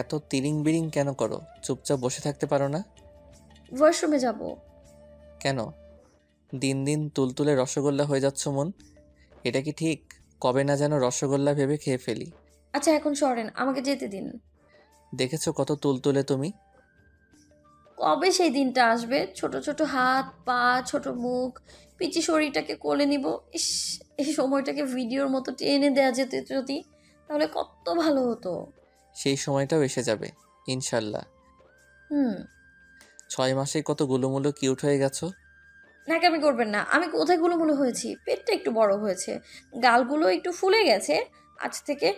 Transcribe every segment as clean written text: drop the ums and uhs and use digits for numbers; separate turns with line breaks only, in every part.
এত তিরিং বিরিং কেন করো? চুপচাপ বসে থাকতে পারো না?
ওয়াশরুমে যাব।
কেন? দিন দিন তুলতুলে রসগোল্লা হয়ে যাচ্ছ মন। এটা কি ঠিক? কবে না যেন রসগোল্লা ভেবে খেয়ে ফেলি।
আচ্ছা এখন সরেন, আমাকে যেতে দিন।
দেখেছো কত তুলতুলে তুমি?
কবে সেই দিনটা আসবে? ছোট ছোট হাত পা, ছোট মুখ, পিচি শরীরটাকে কোলে নিব। ইস, এই সময়টাকে ভিডিওর মতো টেনে দেয়া যেত যদি, তাহলে কত ভালো হতো।
সেই সময়টাও এসে যাবে ইনশাল্লাহ।
হুম।
6 মাসে কত গুলুমুলু কিউট হয়ে গেছো।
ন্যাকামি করবেন না। আমি কোথায় গুলোমুলো হয়েছি? পেটটা একটু বড় হয়েছে, গালগুলো একটু ফুলে গেছে। আজ থেকে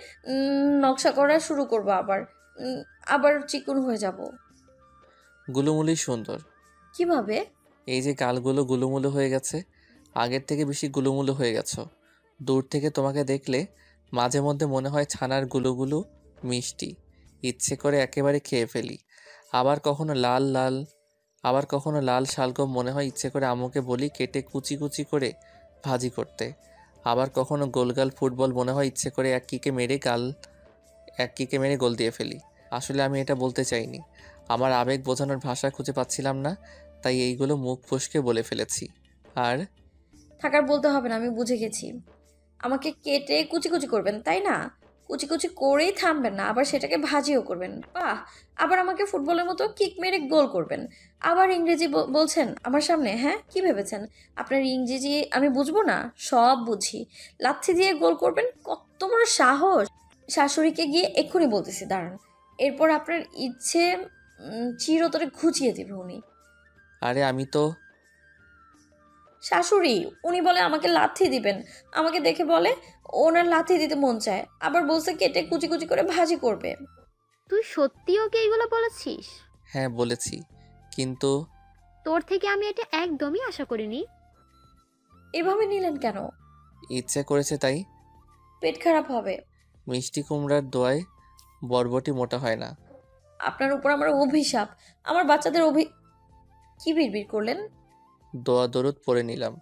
নকশা করা শুরু করব আবার। উম, আবার চিকন হয়ে যাব।
গুলুমুলি সুন্দর।
কিভাবে?
এই যে গালগুলো গুলুমুলু হয়ে গেছে, আগের থেকে বেশি গুলুমুলু হয়ে গেছো। দূর থেকে তোমাকে দেখলে মাঝে মধ্যে মনে হয় ছানার গুলুগুলু মিষ্টি, ইচ্ছে করে একেবারে খেয়ে ফেলি। আবার কখনো লাল লাল আবার কখনো লাল শালগম মনে হয় ইচ্ছে করে আম্মুকে বলি কেটে কুচি কুচি করে ভাজি করতে। আবার কখনো গোলগাল ফুটবল মনে হয় ইচ্ছে করে এক কিকে মেরে গোল দিয়ে ফেলি। আসলে আমি এটা বলতে চাইনি, আমার আবেগ বোঝানোর ভাষা খুঁজে পাচ্ছিলাম না, তাই এইগুলো মুখ ফসকে বলে ফেলেছি। আর
থাকার বলতে হবে না, আমি বুঝে গেছি। আমাকে কেটে কুচি কুচি করবেন তাই না? কুচি কুচি করেই থামবেন না, আবার সেটাকে ভাজিও করবেন। বাহ! আবার আমাকে ফুটবলের মতো কিক মেরে গোল করবেন। আবার ইংরেজি বলছেন আমার সামনে, হ্যাঁ? কি ভেবেছেন আপনার ইংরেজি আমি বুঝবো না? সব বুঝি। লাথি দিয়ে গোল করবেন? কত বড় সাহস! শাশুড়িকে গিয়ে এক্ষুনি বলতেছি, দাঁড়ান। এরপর আপনার ইচ্ছে চিরতরে ঘুচিয়ে দিবে উনি।
আরে আমি তো
শাশুড়ি, উনি বলে আমাকে লাথি দিবেন। আমাকে দেখে বলে ওনার লাথি দিতে মন চায়। আবার বলছে কেটে কুচি কুচি করে ভাজি করবে।
তুই সত্যি ওকে এইগুলো বলেছিস?
হ্যাঁ বলেছি, কিন্তু
তোর থেকে আমি এটা একদমই আশা করিনি।
এভাবে নিলেন কেন?
ইচ্ছে করেছে তাই।
পেট খারাপ হবে।
মিষ্টি কুমড়ার দোয়ায় বরবটি মোটা হয় না।
আপনার উপর আমার অভিশাপ। আমার বাচ্চাদের কি বিড়বিড় করলেন?
দোয়া দরুদ পড়ে নিলাম।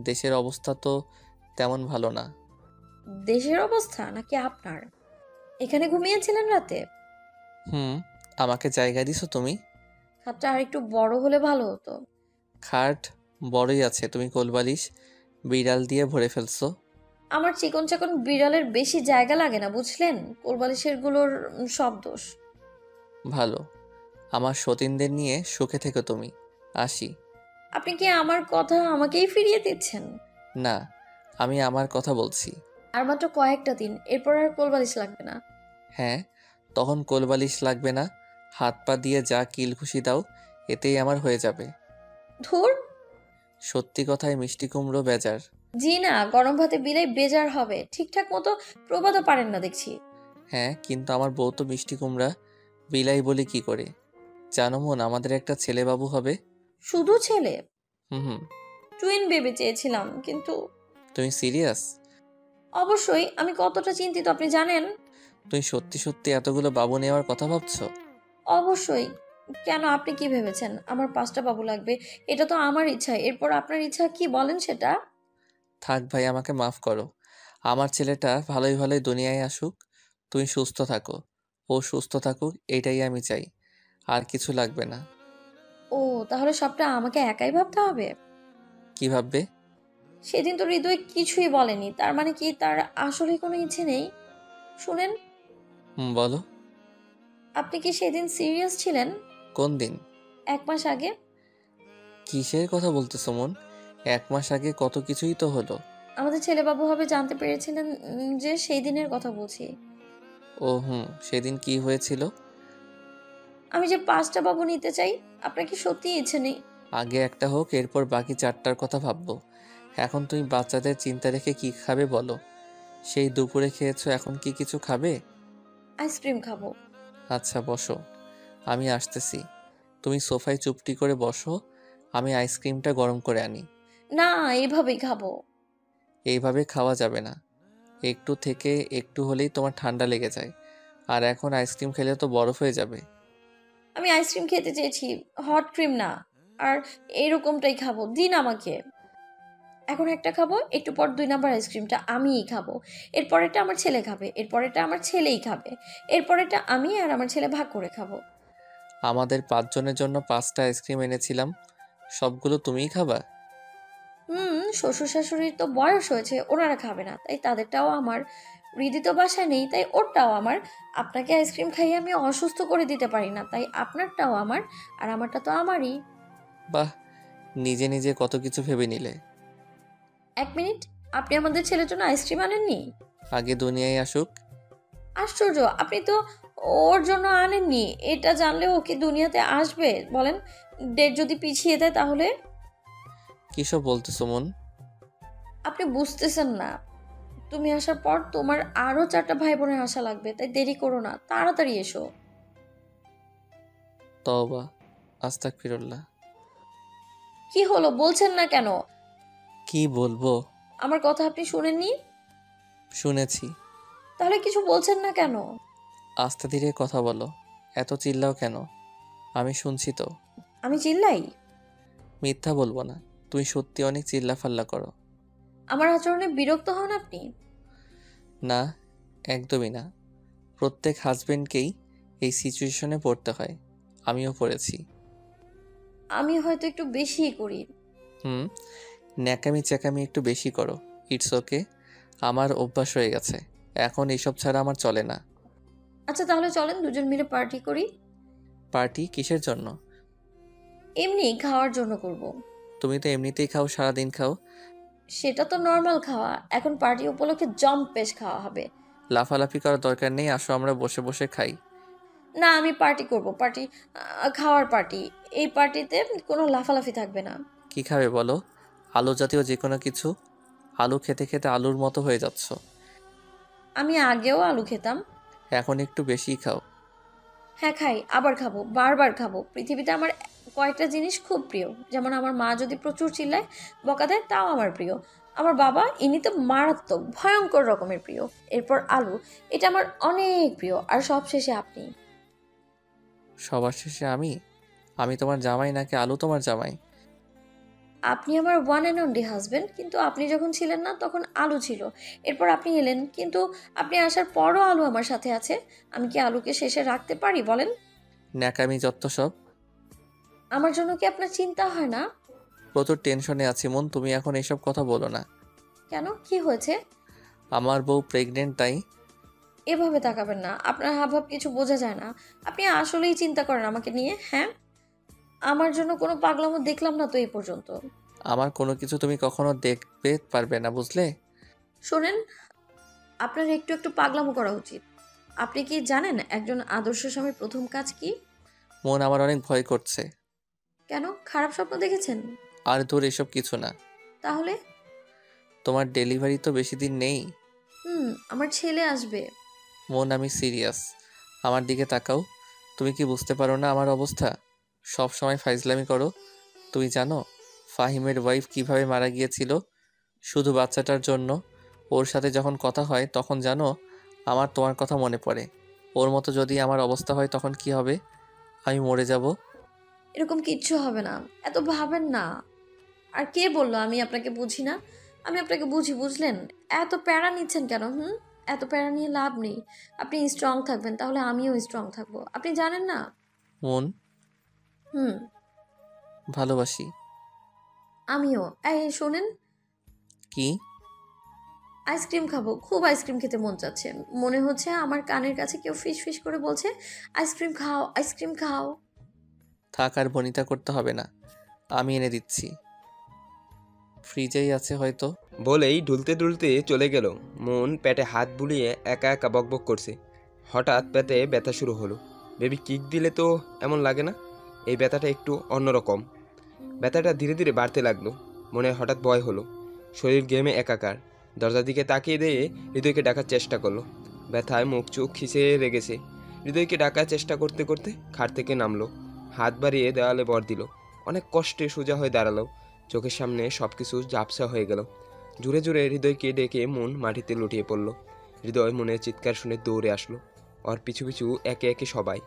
দেশের অবস্থা তো তেমন ভালো না।
দেশের অবস্থা নাকি আপনার? এখানে ঘুমিয়েছিলেন রাতে?
হুম, আমাকে জায়গা দিছো তুমি।
খাটটা আর একটু বড় হলে ভালো হতো।
খাট বড়ই আছে, তুমি কোলবালিশ বিড়াল দিয়ে ভরে ফেলছো।
আমার চিকন চাকন বিড়ালের বেশি জায়গা লাগে না, বুঝলেন? কোলবালিশের গুলোর সব দোষ।
ভালো, আমার সতীনদের নিয়ে সুখে থেকো তুমি। আসি।
আপনি কি আমার কথা আমাকেই ফিরিয়ে দিচ্ছেন?
না, আমি আমার কথা বলছি।
আর মাত্র কয়েকটা দিন, এরপর আর কোলবালিশ লাগবে না।
হ্যাঁ, তখন কোলবালিশ লাগবে না, হাত পা দিয়ে যা কিল ঘুষি দাও এতেই আমার হয়ে যাবে।
ধুর।
সত্যি কথায় মিষ্টি কুমড়ো বেজার।
জি না, গরম ভাতে বিলাই বেজার হবে। ঠিকঠাক মতো প্রবাদও পারেন না দেখছি।
হ্যাঁ, কিন্তু আমার বউ তো মিষ্টি কুমড়া, বিলাই বলি কি করে? জানো মন, আমাদের একটা ছেলে বাবু হবে।
শুধু ছেলে?
হুম হুম।
টুইন বেবি চেয়েছিলাম, কিন্তু
তুমি সিরিয়াস?
অবশ্যই। আমি কতটা চিন্তিত আপনি জানেন?
তুমি সত্যি সত্যি এতগুলো বাবু নেওয়ার কথা ভাবছো?
অবশ্যই। কেন, আপনি কি ভেবেছেন আমার 5টা বাবু লাগবে? এটা তো আমার ইচ্ছা। এরপর আপনার ইচ্ছা কি বলেন সেটা।
থাক ভাই, আমাকে মাফ করো। আমার ছেলেটা ভালোই ভালোই দুনিয়ায় আসুক, তুমি সুস্থ থাকো, ও সুস্থ থাকুক, এটাই আমি চাই। আর কিছু লাগবে না।
ও, তাহলে সবটা আমাকে একাই ভাবতে হবে?
কি ভাববে?
সেদিন তো হৃদয় কিছুই বলেনি, তার মানে কি তার আসলে কোনো ইচ্ছে নেই? শুনেন,
হুম, বলো।
আপনি কি সেদিন সিরিয়াস ছিলেন?
কোন দিন?
1 মাস আগে।
কিসের কথা বলতেছো মন? 1 মাস আগে কত কিছুই তো হলো।
আমাদের ছেলেবাবু হবে জানতে পেরেছিলেন, যে সেই দিনের কথা বলছি।
ও হুম, সেদিন কি হয়েছিল?
আমি যে 5টা বাবু নিতে চাই, আপনার কি সত্যি ইচ্ছে নেই?
আগে একটা হোক, এরপর বাকি 4টার কথা ভাববো। এখন তুমি বাচ্চাদের চিন্তা রেখে কি খাবে বলো? সেই দুপুরে খেয়েছো, এখন কি কিছু খাবে?
আইসক্রিম খাবো।
আচ্ছা বসো, আমি আসতেছি। তুমি সোফায় চুপটি করে বসো, আমি আইসক্রিমটা গরম করে আনি।
না, এইভাবেই খাবো।
এইভাবে খাওয়া যাবে না, একটু থেকে একটু হলেই তোমার ঠান্ডা লেগে যায়, আর এখন আইসক্রিম খেলে তো বরফ হয়ে যাবে।
আমি আইসক্রিম খেতে চেয়েছি, হট ক্রিম না। আর এইরকমটাই খাবো, দিন আমাকে। এখন একটা খাবো, একটু পর 2 নাম্বার আইসক্রিমটা আমিই খাবো। এরপরেরটা আমার ছেলে খাবে, এরপরেরটা আমার ছেলেই খাবে, এরপরেরটা আমি আর আমার ছেলে ভাগ করে খাবো।
আমাদের 5 জনের জন্য 5টা আইসক্রিম এনেছিলাম, সবগুলো তুমিই খাবা?
শ্বশুর শাশুড়ির তো বয়স হয়েছে, ওনারা খাবে না, তাই তাদেরটাও আমার। হৃদি তো বাসায় নেই, তাই ওরটাও আমার। আপনাকে আইসক্রিম খাইয়ে আমি অসুস্থ করে দিতে পারি না, তাই আপনারটাও আমার, আর আমারটা তো আমারই।
বাহ, নিজে নিজে কত কিছু ভেবে নিলে।
1 মিনিট, আপনি আমাদের ছেলের জন্য আইসক্রিম আনেননি?
আগে দুনিয়ায় আসুক।
আশ্চর্য, আপনি তো ওর জন্য আনেননি। এটা জানলে ও কি দুনিয়াতে আসবে বলেন? ডেট যদি পিছিয়ে দেয় তাহলে?
কিসব বলতেছো মন?
আপনি বুঝতেছেন না। তুমি আসার পর তোমার আরো 4টা ভাই বোনের আসা লাগবে, তাই দেরি করো না, তাড়াতাড়ি এসো।
তওবা, আস্তাগফিরুল্লাহ।
কি হলো, বলছেন না কেন?
কি বলবো?
আমার কথা আপনি শুনেননি?
শুনেছি।
তাহলে কিছু বলছেন না কেন?
আস্তে ধীরে কথা বলো, এত চিল্লাও কেন? আমি শুনছি তো।
আমি চিল্লাই?
মিথ্যা বলবো না, তুমি সত্যি অনেক চিল্লাফাল্লা করো।
আমার আচরণে বিরক্ত হন আপনি?
না, একদমই না। প্রত্যেক হাজবেন্ডকেই এই সিচুয়েশনে পড়তে হয়, আমিও পড়েছি।
আমি হয়তো একটু বেশিই করি।
হুম, ন্যাকামি চ্যাকামি একটু বেশি করো, ইটস ওকে। আমার অভ্যাস হয়ে গেছে, এখন এইসব ছাড়া আমার চলে না।
আচ্ছা তাহলে চলেন দুজন মিলে পার্টি করি।
পার্টি কিসের জন্য?
এমনি খাওয়ার জন্য করব।
তুমি তো এমনিতেই খাও, সারাদিন খাও।
সেটা তো নর্মাল খাওয়া, এখন পার্টি উপলক্ষে জম্পেশ খাওয়া হবে।
লাফালাফি করার দরকার নেই, আসো আমরা বসে বসে খাই।
না, আমি পার্টি করব, পার্টি, খাওয়ার পার্টি। এই পার্টিতে কোনো লাফালাফি থাকবে না।
কি খাবে বলো? আলু জাতীয় যে কোনো কিছু। আলু খেতে খেতে আলুর মতো হয়ে যাচ্ছ।
আমি আগেও আলু খেতাম।
এখন একটু বেশিই খাও।
হ্যাঁ খাই, আবার খাবো, বারবার খাবো। পৃথিবীতে আমার কয়েকটা জিনিস খুব প্রিয়, যেমন আমার মা যদি প্রচুর চিল্লায়, বকা দেয়, তাও আমার প্রিয়। আমার বাবা ইনি তো মারাত্মক ভয়ঙ্কর রকমের প্রিয়। এরপর আলু, এটা আমার অনেক প্রিয়। আর সব শেষে আপনি।
সবার শেষে আমি? আমি তোমার জামাই নাকি আলু তোমার জামাই?
আপনি আমার ওয়ান অ্যান্ড অনলি হাজবেন্ড, কিন্তু আপনি যখন ছিলেন না তখন আলু ছিল। এরপর আপনি এলেন, কিন্তু আপনি আসার পরও আলু আমার সাথে আছে। আমি কি আলুকে শেষে রাখতে পারি বলেন?
ন্যাকামি যত্ত সব।
আমার জন্য কি আপনার চিন্তা হয় না?
প্রচুর টেনশনে আছি মন, তুমি এখন এসব কথা বলো না।
কেন, কি হয়েছে?
আমার বউ প্রেগনেন্ট, তাই।
এভাবে তাকাবেন না, আপনার হাবভাব কিছু বোঝা যায় না। আপনি আসলেই চিন্তা করেন আমাকে নিয়ে? হ্যাঁ, আমার জন্য কোনো পাগলামো দেখলাম না তো এই পর্যন্ত।
আমার কোনো কিছু তুমি কখনো দেখতে পারবে না, বুঝলে?
শোনেন, আপনার একটু একটু পাগলামো করা উচিত। আপনি কি জানেন একজন আদর্শ স্বামীর প্রথম কাজ কি?
মন, আমার অনেক ভয় করছে।
কেন, খারাপ স্বপ্ন দেখেছেন?
আর দূর, এসব কিছু না।
তাহলে?
তোমার ডেলিভারি তো বেশি দিন নেই।
আমার ছেলে আসবে।
মন, আমি সিরিয়াস। আমার দিকে তাকাও। তুমি কি বুঝতে পারো না আমার অবস্থা? সব সময় ফাইজলামি করো। তুমি জানো ফাহিমের ওয়াইফ কিভাবে মারা গিয়েছিল? শুধু বাচ্চাটার জন্য। ওর সাথে যখন কথা হয় তখন জানো আমার তোমার কথা মনে পড়ে। ওর মতো যদি আমার অবস্থা হয় তখন কি হবে? আমি মরে যাব।
এরকম কিচ্ছু হবে না, এত ভাবেন না। আর কে বললো আমি আপনাকে বুঝি না? আমি আপনাকে বুঝি, বুঝলেন? এত প্যারা নিচ্ছেন কেন? এত প্যারা নিয়ে লাভ নেই। আপনি স্ট্রং থাকবেন, তাহলে আমিও স্ট্রং থাকবো। আপনি জানেন না?
মন,
হুম
ভালোবাসি।
আমিও। এই শোনেন,
কি?
আইসক্রিম খাবো, খুব আইসক্রিম খেতে মন চাচ্ছে। মনে হচ্ছে আমার কানের কাছে কেউ ফিস ফিস করে বলছে, আইসক্রিম খাও, আইসক্রিম খাও।
থাক, আর বনিতা করতে হবে না, আমি এনে দিচ্ছি। ফ্রিজেই আছে হয়তো।
বলেই ঢুলতে ঢুলতে চলে গেল। মন পেটে হাত বুলিয়ে একা একা বকবক করছে। হঠাৎ পেটে ব্যথা শুরু হলো। বেবি কিক দিলে তো এমন লাগে না, এই ব্যথাটা একটু অন্যরকম। ব্যথাটা ধীরে ধীরে বাড়তে লাগলো। মনে হঠাৎ ভয় হলো, শরীর গেমে একাকার। দরজার দিকে তাকিয়ে দিয়ে হৃদয়কে ডাকার চেষ্টা করলো। ব্যথায় মুখ চোখ খিসে রেগেছে। হৃদয়কে ডাকার চেষ্টা করতে করতে খাট থেকে নামলো, হাত বাড়িয়ে দেওয়ালে ভর দিল। অনেক কষ্টে সোজা হয়ে দাঁড়ালো। চোখের সামনে সব কিছু ঝাপসা হয়ে গেল। জোরে জোরে হৃদয়কে ডেকে মন মাটিতে লুটিয়ে পড়ল। হৃদয় মনের চিৎকার শুনে দৌড়ে আসলো। ওর পিছু পিছু একে একে সবাই।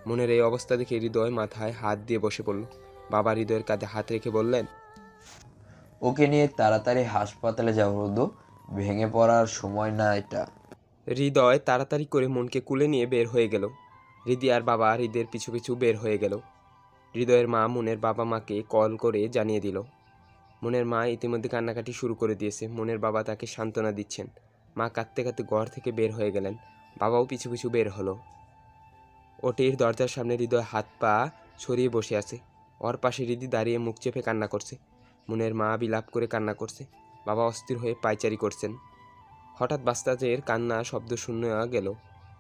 মনের এই অবস্থা দেখে হৃদয় মাথায় হাত দিয়ে বসে পড়ল। বাবা হৃদয়ের কাঁধে হাত রেখে বললেন,
ওকে নিয়ে তাড়াতাড়ি হাসপাতালে যাও রুদ্র, ভেঙে পড়ার সময় না এটা।
হৃদয় তাড়াতাড়ি করে মনকে কুলে নিয়ে বের হয়ে গেল। হৃদি আর বাবা হৃদের পিছু পিছু বের হয়ে গেল। হৃদয়ের মা মনের বাবা মাকে কল করে জানিয়ে দিল। মনের মা ইতিমধ্যে কান্নাকাটি শুরু করে দিয়েছে। মনের বাবা তাকে সান্ত্বনা দিচ্ছেন। মা কাঁদতে কাঁদতে ঘর থেকে বের হয়ে গেলেন। বাবাও পিছু পিছু বের হলো। ওটির দরজার সামনে হৃদয় হাত পা ছড়িয়ে বসে আছে। ওর পাশে হৃদি দাঁড়িয়ে মুখ চেপে কান্না করছে। মনের মা বিলাপ করে কান্না করছে। বাবা অস্থির হয়ে পায়চারি করছেন। হঠাৎ বাস্তাজের কান্না শব্দ শূন্য গেল।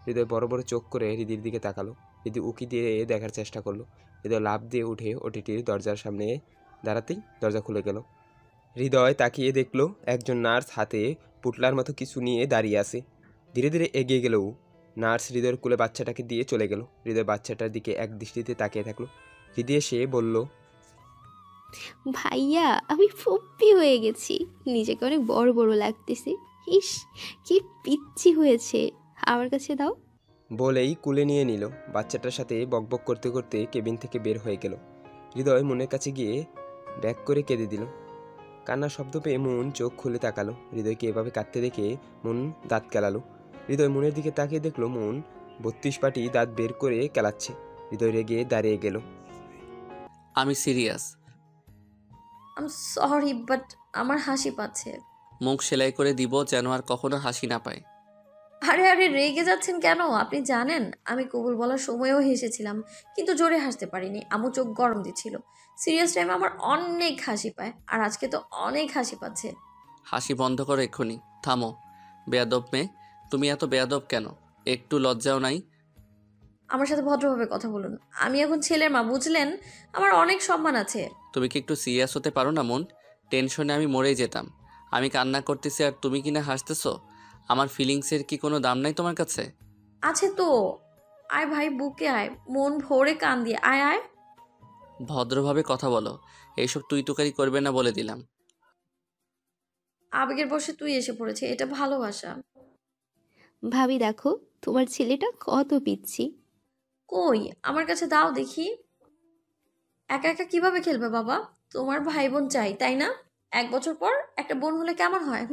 হৃদয় বড় বড় চোখ করে হৃদির দিকে তাকালো। হৃদি উকি দিয়ে দেখার চেষ্টা করলো। হৃদয় লাফ দিয়ে উঠে ওটিটির দরজার সামনে দাঁড়াতেই দরজা খুলে গেল। হৃদয় তাকিয়ে দেখলো একজন নার্স হাতে পুটলার মতো কিছু নিয়ে দাঁড়িয়ে আছে। ধীরে ধীরে এগিয়ে গেল ও। নার্স হৃদয়ের কোলে বাচ্চাটাকে দিয়ে চলে গেল। হৃদয় বাচ্চাটার দিকে এক দৃষ্টিতে তাকিয়ে থাকলো। হৃদয় এসে বলল,
ভাইয়া আমি ফুপ্পি হয়ে গেছি, নিজেকে অনেক বড় বড় লাগতেছে। ইস কি পিচ্ছি হয়েছে, আমার কাছে দাও।
বলেই কুলে নিয়ে নিল। বাচ্চাটার সাথে বকবক করতে করতে কেবিন থেকে বের হয়ে গেল। হৃদয় মনের কাছে গিয়ে ব্যাক করে কেঁদে দিল। কান্নার শব্দ পেয়ে মন চোখ খুলে তাকালো। হৃদয়কে এভাবে কাঁদতে দেখে মন দাঁত কেলালো। হৃদয় মনের দিকে তাকিয়ে দেখলো মন 32 পাটি দাঁত বের করে কেলাচ্ছে। হৃদয় রেগে দাঁড়িয়ে গেল।
আমি সিরিয়াস।
আম সরি, বাট আমার হাসি পাচ্ছে।
মুখ সেলাই করে দিব যেন আর কখনো হাসি না পায়।
আরে আরে, রেগে যাচ্ছেন কেন? আপনি জানেন আমি কবুল বলার সময়ও হেসেছিলাম, কিন্তু জোরে হাসতে পারিনি। আমু চোখ গরম দিচ্ছিল। সিরিয়াস টাইমে আমার অনেক হাসি পায়, আর আজকে তো অনেক হাসি পাচ্ছে।
হাসি বন্ধ করো এক্ষুনি, থামো। বেয়াদব মেয়ে, তুমি এত বেয়াদব কেন? একটু লজ্জাও নাই?
আমার সাথে ভদ্রভাবে কথা বলুন। আমি এখন ছেলের মা, বুঝলেন? আমার অনেক সম্মান আছে।
তুমি কি একটু সিরিয়াস হতে পারো না মন? টেনশনে আমি মরেই যেতাম। আমি কান্না করতেছি আর তুমি কি না হাসতেছো? আমার ফিলিংসের কি কোনো দাম নাই তোমার কাছে?
আছে তো। আয় ভাই, বুকে আয়, মন ভরে কান দিয়ে আয় আয়।
ভদ্রভাবে কথা বলো, এইসব তুই তুকারি করবে না বলে দিলাম।
আবেগের বশে তুই এসে পড়েছে, এটা ভালোবাসা।
ভাবি দেখো তোমার ছেলেটা কত পিচ্ছি।
কই, আমার কাছে দাও দেখি। একা একা কিভাবে খেলবে বাবা? তোমার ভাই বোন চাই, তাই না? 1 বছর পর একটা বোন হলে কেমন হয়?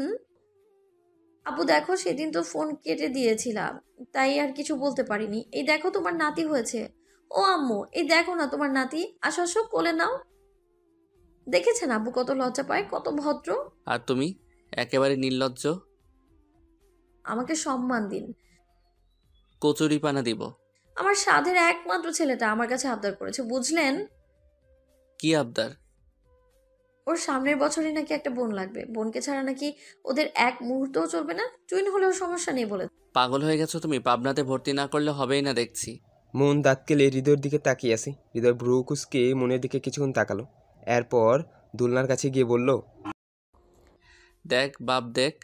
আপু দেখো, সেদিন তো ফোন কেটে দিয়েছিলাম, তাই আর কিছু বলতে পারিনি। এই দেখো তোমার নাতি হয়েছে। ও আম্মু, এই দেখো না তোমার নাতি। আসো আসো, কোলে নাও। দেখেছেন আব্বু কত লজ্জা পায়, কত ভদ্র।
আর তুমি একেবারে নির্লজ্জ।
আমাকে সম্মান দিন।
কচুরিপানা দিব।
আমার সাধের একমাত্র ছেলেটা আমার কাছে আবদার করেছে, বুঝলেন?
কি আবদার?
ওর সামনের বছরই নাকি একটা বোন লাগবে। বোনকে ছাড়া নাকি ওদের এক মুহূর্তও চলবে না। টুইন হলেও সমস্যা নেই বলে।
পাগল হয়ে গেছো তুমি? পাবনাতে ভর্তি না করলে হবেই না দেখছি।
মন দাঁত কেলে হৃদয়ের দিকে তাকিয়ে আছে। হৃদয় ভ্রু কুঁচকে মনের দিকে কিছুক্ষণ তাকালো। এরপর দুলনার কাছে গিয়ে বলল,
দেখ বাপ দেখ,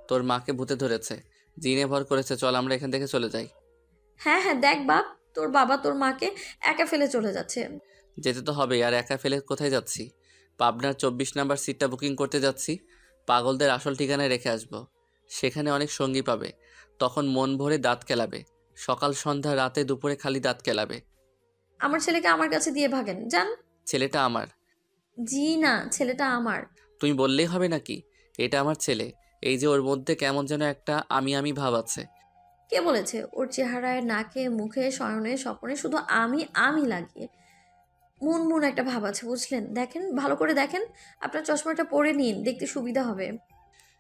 তোর মাকে ভূতে ধরেছে, জিনে ভর করেছে। চল আমরা এখান থেকে চলে যাই।
হ্যাঁ হ্যাঁ, দেখ বাপ, তোর বাবা তোর মাকে একা ফেলে চলে যাচ্ছে।
যেতে তো হবে, আর একা ফেলে কোথায় যাচ্ছি? পাবনার 24 নাম্বার সিটটা বুকিং করতে যাচ্ছি। পাগলদের আসল ঠিকানায় রেখে আসবো। সেখানে অনেক সঙ্গী পাবে, তখন মন ভরে দাঁত কেলাবে। সকাল সন্ধ্যা রাতে দুপুরে খালি দাঁত কেলাবে।
আমার ছেলেকে আমার কাছে দিয়ে ভাগেন, যান।
ছেলেটা আমার।
জি না, ছেলেটা আমার।
তুমি বললেই হবে নাকি? এটা আমার ছেলে। এই যে ওর মধ্যে কেমন যেন একটা আমি আমি ভাব আছে।
কে বলেছে? ওর চেহারায়, নাকে, মুখে, শয়নে, স্বপনে শুধু আমি আমি লাগিয়ে মুন মুন একটা ভাব আছে, বুঝলেন? দেখেন, ভালো করে দেখেন। আপনার চশমাটা পরে নিন, দেখতে সুবিধা হবে।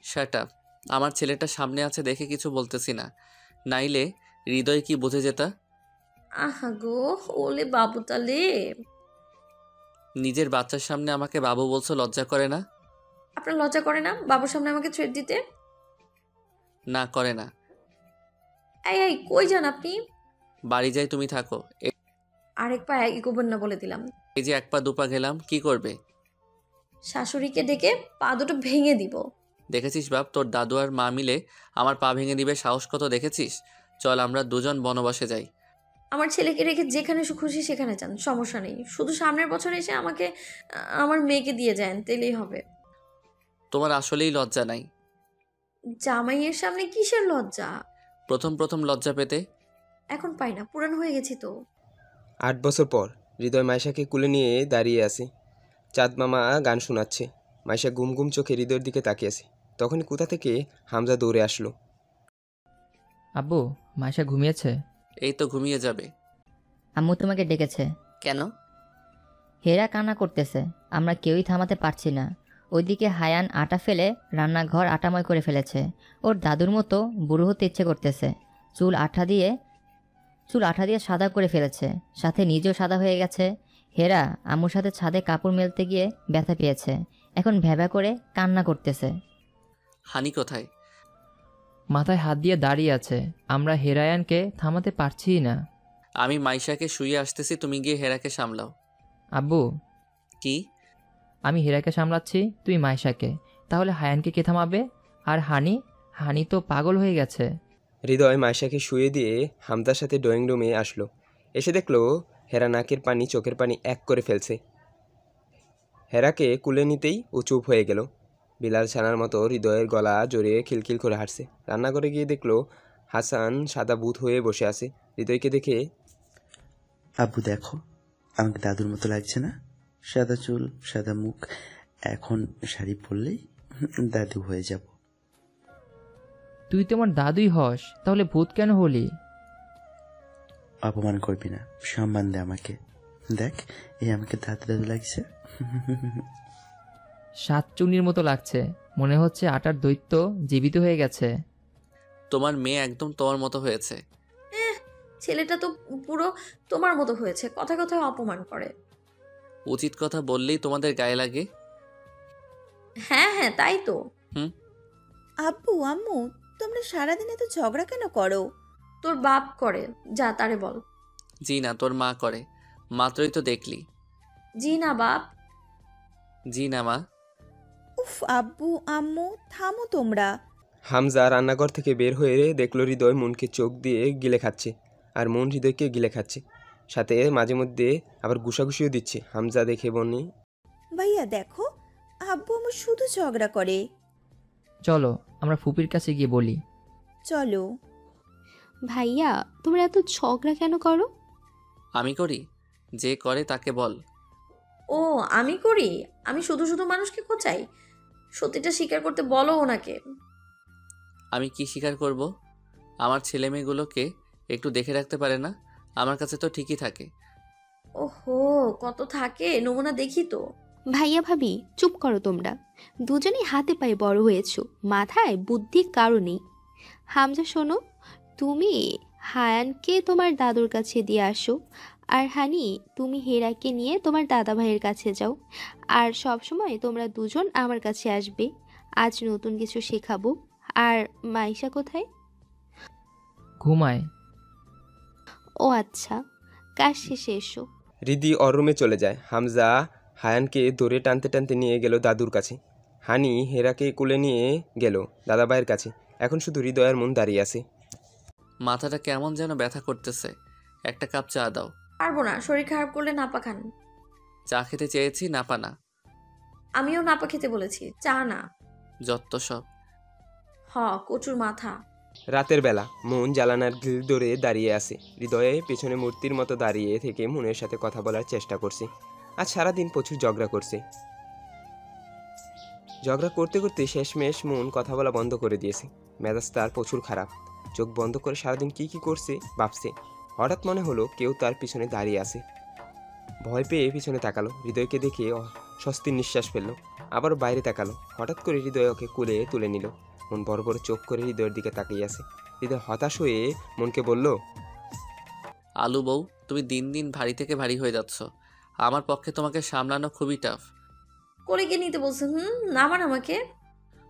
Shut up. আমার ছেলেটা সামনে আছে দেখে কিছু বলতেছি না, নাইলে হৃদয় কি বুঝে যেতা।
আহা গো, ওলে বাবু তালে।
নিজের বাচ্চার সামনে আমাকে বাবু বলছো, লজ্জা করে না?
আপনার লজ্জা করে না বাবুর সামনে আমাকে থ্রেট দিতে?
না করে না।
এই এই, কই যান আপনি?
বাড়ি যাই, তুমি থাকো।
আরেক পা এগোবেন না বলে দিলাম।
এই যে এক পা দুপা গেলাম, কি করবে?
শাশুড়িকে ডেকে পা দুটো ভেঙে দিব।
দেখেছিস বাপ, তোর দাদু আর মা মিলে আমার পা ভেঙে দিবে, সাহস কত দেখেছিস? চল আমরা দুজন বনবাসে যাই।
আমার ছেলেকে রেখে যেখানে খুশি সেখানে যান, সমস্যা নেই। শুধু সামনের বছর এসে আমাকে আমার মেয়েকে দিয়ে যান, তেলেই হবে।
তোমার আসলেই লজ্জা নাই?
জামাইয়ের সামনে কিসের লজ্জা?
প্রথম প্রথম লজ্জা পেতে।
এখন পাই না, পুরান হয়ে গেছি তো।
8 বছর পর হৃদয় মাইশাকে কুলে নিয়ে দাঁড়িয়ে আছে। চাঁদ মামা গান শোনাচ্ছে। মাইশা গুম গুম চোখে হৃদয়ের দিকে তাকিয়েছে। তখনই কোথা থেকে হামজা দৌড়ে আসলো।
আব্বু, মাইশা ঘুমিয়েছে?
এই তো ঘুমিয়ে যাবে।
আম্মু তোমাকে ডেকেছে।
কেন?
হেরা কান্না করতেছে, আমরা কেউই থামাতে পারছি না। ওইদিকে হায়ান আটা ফেলে রান্নাঘর আটাময় করে ফেলেছে। ওর দাদুর মতো বুড়ো হতে ইচ্ছে করতেছে। চুল আঠা দিয়ে সাদা করে ফেলেছে, সাথে নিজেও সাদা হয়ে গেছে। হেরা আম্মুর সাথে ছাদে কাপড় মেলতে গিয়ে ব্যথা পেয়েছে, এখন ভ্যাবা করে কান্না করতেছে।
হানি কোথায়?
মাথায় হাত দিয়ে দাঁড়িয়ে আছে, আমরা হেরায়ানকে থামাতে পারছিই না।
আমি মাইশাকে শুয়ে আসতেছি, তুমি গিয়ে হেরাকে সামলাও।
আব্বু,
কি?
আমি হেরাকে সামলাচ্ছি, তুই মাইশাকে। তাহলে হায়ানকে কে থামাবে? আর হানি তো পাগল হয়ে গেছে।
হৃদয় মাইশাকে শুয়ে দিয়ে হামজার সাথে ড্রয়িং রুমে আসলো। এসে দেখলো হেরা নাকের পানি চোখের পানি এক করে ফেলছে। হেরাকে কুলে নিতেই ও চুপ হয়ে গেল। বিলাল ছানার মতো হৃদয়ের গলা জড়িয়ে খিলখিল করে হাঁটছে। রান্নাঘরে গিয়ে দেখলো হাসান সাদা বুত হয়ে বসে আছে। হৃদয়কে দেখে,
আব্বু দেখো, আমাকে দাদুর মতো লাগছে না? সাদা চুল, সাদা মুখ, এখন শাড়ি পরলেই দাদু হয়ে যাব।
তুই তো আমার দাদুই হস, তাহলে ভূত কেন হলি?
অপমান করবি না, সম্মান দে আমাকে। দেখ, এই আমাকে দাদু দাদু লাগছে।
সাতচুন্নির মতো লাগছে, মনে হচ্ছে আটার দৈত্য জীবিত হয়ে গেছে।
তোমার মেয়ে একদম তোমার মতো হয়েছে।
ছেলেটা তো পুরো তোমার মতো হয়েছে, কথা কথায় অপমান করে।
উচিত কথা বললেই তোমাদের গায়ে লাগে।
হ্যাঁ হ্যাঁ, তাই তো।
আব্বু আম্মু, তোমরা সারাদিন এত ঝগড়া কেন করো?
তোর বাপ করে, যা তারে বল।
জি না, তোর মা করে, মাত্রই তো দেখলি।
জি না বাপ।
জি না মা।
উফ আব্বু আম্মু, থামো তোমরা।
হামজা রান্নাঘর থেকে বের হয়ে দেখলো হৃদয় মনকে চোখ দিয়ে গিলে খাচ্ছে, আর মন হৃদয়কে গিলে খাচ্ছে, সাথে মাঝে মধ্যে আবার ঘুষাঘুষিও দিচ্ছে। হামজা দেখে বনি,
ভাইয়া দেখো, আব্বু আম্মু শুধু ঝগড়া করে।
চলো আমরা ফুপির কাছে গিয়ে বলি।
চলো।
ভাইয়া, তোমরা এত ঝগড়া কেন করো?
আমি করি? যে করে তাকে বল।
ও আমি করি? আমি শুধু শুধু মানুষকে খোঁচাই? সত্যিটা স্বীকার করতে বলো ওনাকে।
আমি কি স্বীকার করব? আমার ছেলে মেয়েগুলোকে একটু দেখে রাখতে পারে না? আমার কাছে তো ঠিকই থাকে।
ওহো, কত থাকে নমুনা দেখি তো।
ভাইয়া ভাবি, চুপ করো তোমরা। দুজনেই হাতে পায়ে বড় হয়েছো, মাথায় বুদ্ধি কারো নেই। হামজা শোনো, তুমি হায়ানকে তোমার দাদুর কাছে দিয়ে আসো, আর হানি তুমি হেরাকে নিয়ে তোমার দাদা ভাইয়ের কাছে যাও। আর সব সময় তোমরা দুজন আমার কাছে আসবে, আজ নতুন কিছু শেখাবো। আর মাইশা কোথায়?
ঘুমায়।
ও আচ্ছা, কাজ শেষে এসো।
হৃদি ওর রুমে চলে যায়। হামজা হায়ানকে ধরে টানতে টানতে নিয়ে গেল দাদুর কাছে। হানি হেরাকে কুলে নিয়ে গেল দাদাভাইয়ের কাছে। এখন শুধু হৃদয়ের মন দাঁড়িয়ে আছে।
মাথাটা কেমন যেন ব্যথা করতেছে, একটা কাপ চা দাও।
পারবো না, শরীর খারাপ করলে নাপা খান।
চা খেতে চেয়েছি, নাপা না।
আমিও নাপা খেতে বলেছি, চা না।
যত সব।
কচুর মাথা।
রাতের বেলা মন জালানার গ্রিল ধরে দাঁড়িয়ে আছে। হৃদয়ে পেছনে মূর্তির মতো দাঁড়িয়ে থেকে মনের সাথে কথা বলার চেষ্টা করছে। আজ সারাদিন প্রচুর ঝগড়া করছে। ঝগড়া করতে করতে শেষমেশ মন কথা বলা বন্ধ করে দিয়েছে। মেজাজ তার প্রচুর খারাপ। চোখ বন্ধ করে সারাদিন কি কি করছে ভাবছে। হঠাৎ মনে হলো কেউ তার পিছনে দাঁড়িয়ে আছে। ভয় পেয়ে পিছনে তাকালো। হৃদয়কে দেখে স্বস্তির নিঃশ্বাস ফেললো। আবার বাইরে তাকালো। হঠাৎ করে হৃদয় ওকে কোলে তুলে নিল। মন বড় বড় চোখ করে হৃদয়ের দিকে তাকিয়ে আছে। হৃদয় হতাশ হয়ে মনকে বলল,
আলু বউ, তুমি দিন দিন ভারী থেকে ভারী হয়ে যাচ্ছ। আমার পক্ষে তোমাকে সামলানো খুবই টাফ।
কোলে গিয়ে নিতে বলছেন? নামান আমাকে।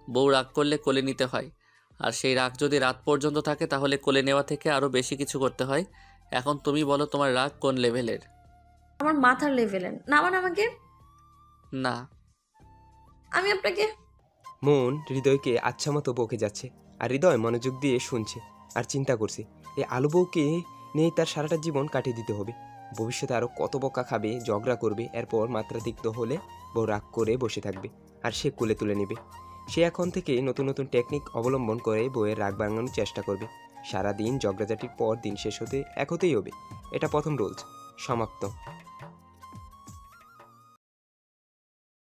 বউ রাগ করলে কোলে নিতে হয়, আর সেই রাগ যদি রাত পর্যন্ত থাকে তাহলে কোলে নেওয়া থেকে আরও বেশি কিছু করতে হয়। এখন তুমি বলো তোমার রাগ কোন লেভেলের?
আমার মাথার লেভেলের। নামান আমাকে।
না।
আমি আপনাকে।
মন হৃদয়কে আচ্ছা মতো বকে যাচ্ছে, আর হৃদয় মনোযোগ দিয়ে শুনছে আর চিন্তা করছে এই আলু বউকে নিয়ে তার সারাটা জীবন কাটিয়ে দিতে হবে। ভবিষ্যতে আরও কত বকা খাবে, ঝগড়া করবে, এরপর মাত্রাতিরিক্ত হলে বউ রাগ করে বসে থাকবে আর সে কোলে তুলে নেবে। সে এখন থেকে নতুন নতুন টেকনিক অবলম্বন করে বউয়ের রাগ ভাঙানোর চেষ্টা করবে। সারাদিন ঝগড়াঝাটির পর দিন শেষ হতে এক হতেই হবে। এটা প্রথম রুলস। সমাপ্ত।